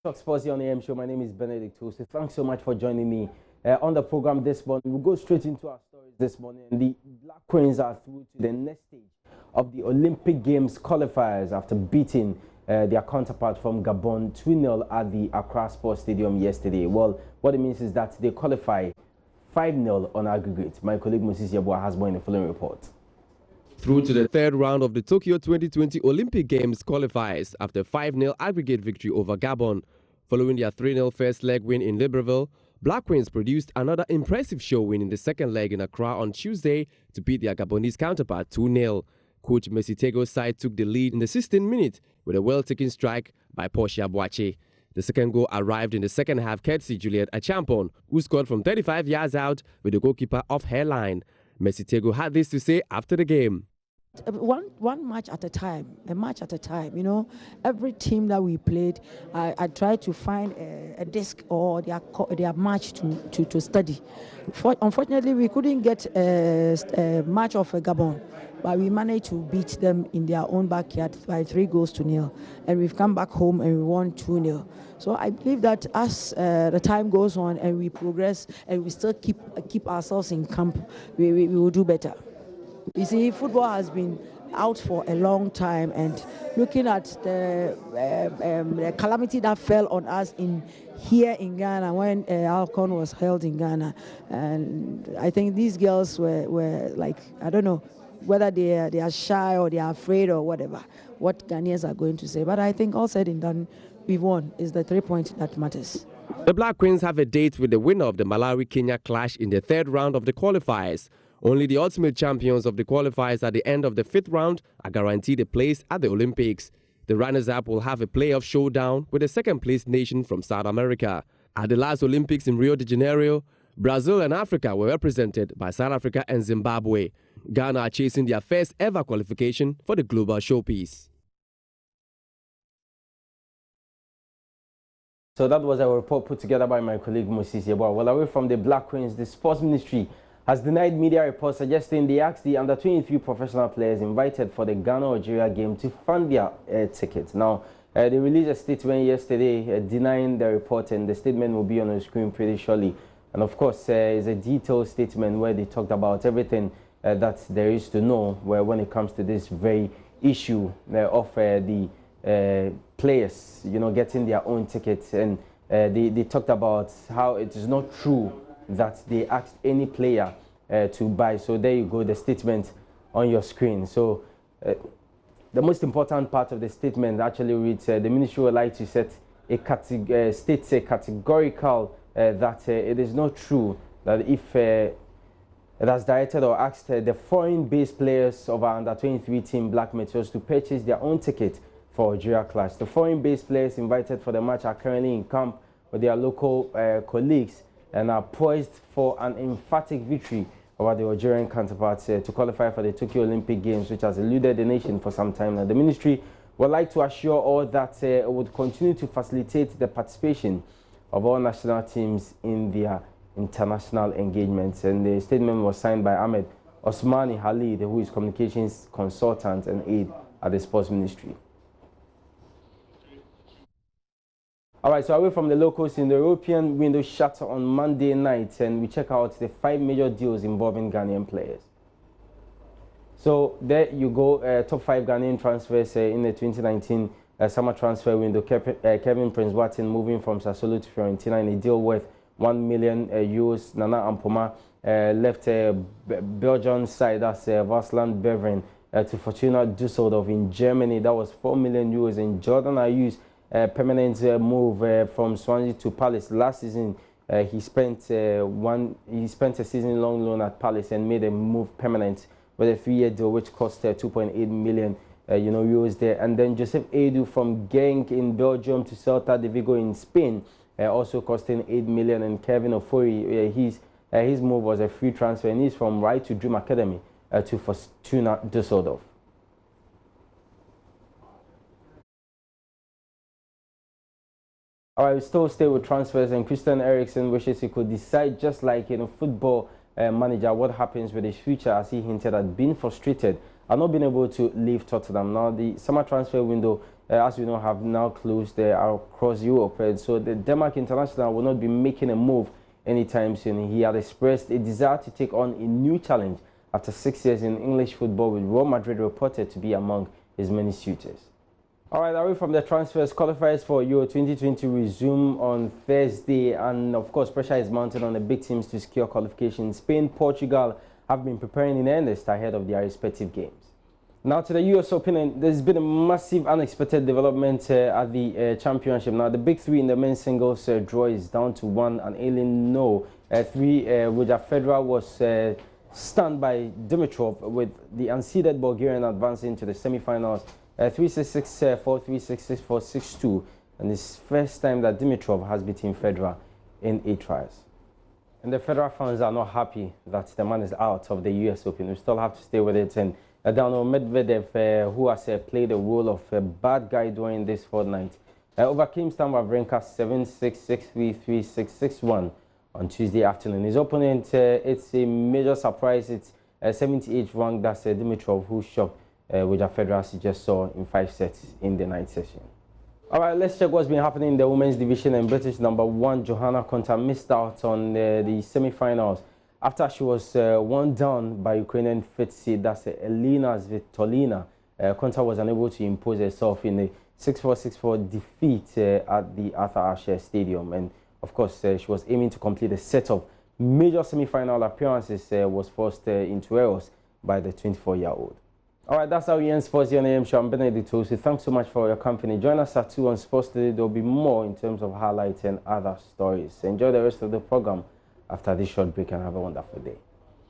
Talk Sports here on the AM show. My name is Benedict Toast. Thanks so much for joining me on the program this morning. We'll go straight into our stories this morning. The Black Queens are through to the next stage of the Olympic Games qualifiers after beating their counterpart from Gabon 2-0 at the Accra Sports Stadium yesterday. Well, what it means is that they qualify 5-0 on aggregate. My colleague Moses Yeboah has more in the following report. Through to the third round of the Tokyo 2020 Olympic Games qualifiers after 5-0 aggregate victory over Gabon. Following their 3-0 first leg win in Libreville, Black Queens produced another impressive showing in the second leg in Accra on Tuesday to beat their Gabonese counterpart 2-0. Coach Messi Tego's side took the lead in the 16th minute with a well-taken strike by Portia Boache. The second goal arrived in the second half courtesy Juliet Achampon, who scored from 35 yards out with the goalkeeper off her line. Messi Tego had this to say after the game. One match at a time, a match at a time. You know, every team that we played, I tried to find a disc or their match to study. Unfortunately, we couldn't get a match of Gabon, but we managed to beat them in their own backyard by 3-0, and we've come back home and we won 2-0. So I believe that as the time goes on and we progress and we still keep ourselves in camp, we will do better. You see, football has been out for a long time, and looking at the calamity that fell on us here in Ghana when Alcon was held in Ghana, and I think these girls were like, I don't know whether they are shy or they are afraid or whatever, what Ghanaians are going to say. But I think all said and done, we've won. Is the 3 points that matters. The Black Queens have a date with the winner of the Malawi-Kenya clash in the third round of the qualifiers. Only the ultimate champions of the qualifiers at the end of the fifth round are guaranteed a place at the Olympics. The runners-up will have a playoff showdown with the second-place nation from South America. At the last Olympics in Rio de Janeiro, Brazil and Africa were represented by South Africa and Zimbabwe. Ghana are chasing their first ever qualification for the global showpiece. So that was a report put together by my colleague Moses Yeboah. Well, away from the Black Queens, the Sports Ministry has denied media reports suggesting they asked the under-23 professional players invited for the Ghana-Algeria game to fund their tickets. Now, they released a statement yesterday denying the report, and the statement will be on the screen pretty shortly. And of course, it's a detailed statement where they talked about everything that there is to know when it comes to this very issue of the players, you know, getting their own tickets. And they talked about how it is not true that they asked any player to buy. So there you go, the statement on your screen. So the most important part of the statement actually reads, the ministry would like to state a categorical that it is not true that if it has directed or asked the foreign-based players of our under-23 team Black Meteors to purchase their own ticket for Algeria clash. The foreign-based players invited for the match are currently in camp with their local colleagues and are poised for an emphatic victory over the Algerian counterparts to qualify for the Tokyo Olympic Games, which has eluded the nation for some time now. The ministry would like to assure all that it would continue to facilitate the participation of all national teams in their international engagements. And the statement was signed by Ahmed Osmani Halid, who is communications consultant and aide at the Sports Ministry. All right, so away from the locals, in the European window shut on Monday night, and we check out the 5 major deals involving Ghanaian players. So there you go, top 5 Ghanaian transfers in the 2019 summer transfer window. Kevin Prince Boateng moving from Sassuolo to Fiorentina in a deal worth €1 million. Nana Ampoma left Belgian side, that's Varsland Beveren, to Fortuna Düsseldorf in Germany. That was €4 million. And Jordan Ayew's permanent move from Swansea to Palace. Last season, he spent a season-long loan at Palace and made a move permanent with a 3-year deal, which cost 2.8 million euros there. And then Joseph Edu from Genk in Belgium to Celta de Vigo in Spain, also costing 8 million. And Kevin Ofori, his move was a free transfer, and he's from Right to Dream Academy to Fortuna Düsseldorf. All right, we still stay with transfers, and Christian Eriksen wishes he could decide just like football manager what happens with his future, as he hinted at being frustrated are not being able to leave Tottenham. Now, the summer transfer window, as we know, have now closed across Europe. So the Denmark international will not be making a move anytime soon. He had expressed a desire to take on a new challenge after 6 years in English football, with Real Madrid reported to be among his many suitors. All right, away from the transfers, qualifiers for Euro 2020 resume on Thursday, and of course, pressure is mounted on the big teams to secure qualification. Spain, Portugal have been preparing in earnest ahead of their respective games. Now to the US Open, and there's been a massive unexpected development at the championship. Now the big three in the men's singles draw is down to 1, and Aileen No 3. Roger Federer was stunned by Dimitrov, with the unseeded Bulgarian advancing to the semi-finals 3-6-6, 4-3, 6-6, 4-6-2, and it's first time that Dimitrov has beaten Federer in 8 tries. And the Federer fans are not happy that the man is out of the US Open. We still have to stay with it. And Daniil Medvedev, who has played the role of a bad guy during this fortnight, overcame Stan Wawrinka 7-6, 6-3, 3-6, 6-1 on Tuesday afternoon. His opponent, it's a major surprise. It's 78th ranked, that's Dimitrov, who shocked Roger Federer, as you just saw, in 5 sets in the night session. All right, let's check what's been happening in the women's division. And British #1 Johanna Konta missed out on the semi-finals after she was worn down by Ukrainian fifth seed, that's Elena Svitolina. Konta was unable to impose herself in a 6-4, 6-4 defeat at the Arthur Ashe Stadium. And of course, she was aiming to complete a set of major semi-final appearances, was forced into errors by the 24-year-old. All right, that's how we end Sports here on AM Show. I'm Benedict Osi. Thanks so much for your company. Join us at 2 on Sports Today. There will be more in terms of highlights and other stories. Enjoy the rest of the program after this short break, and have a wonderful day.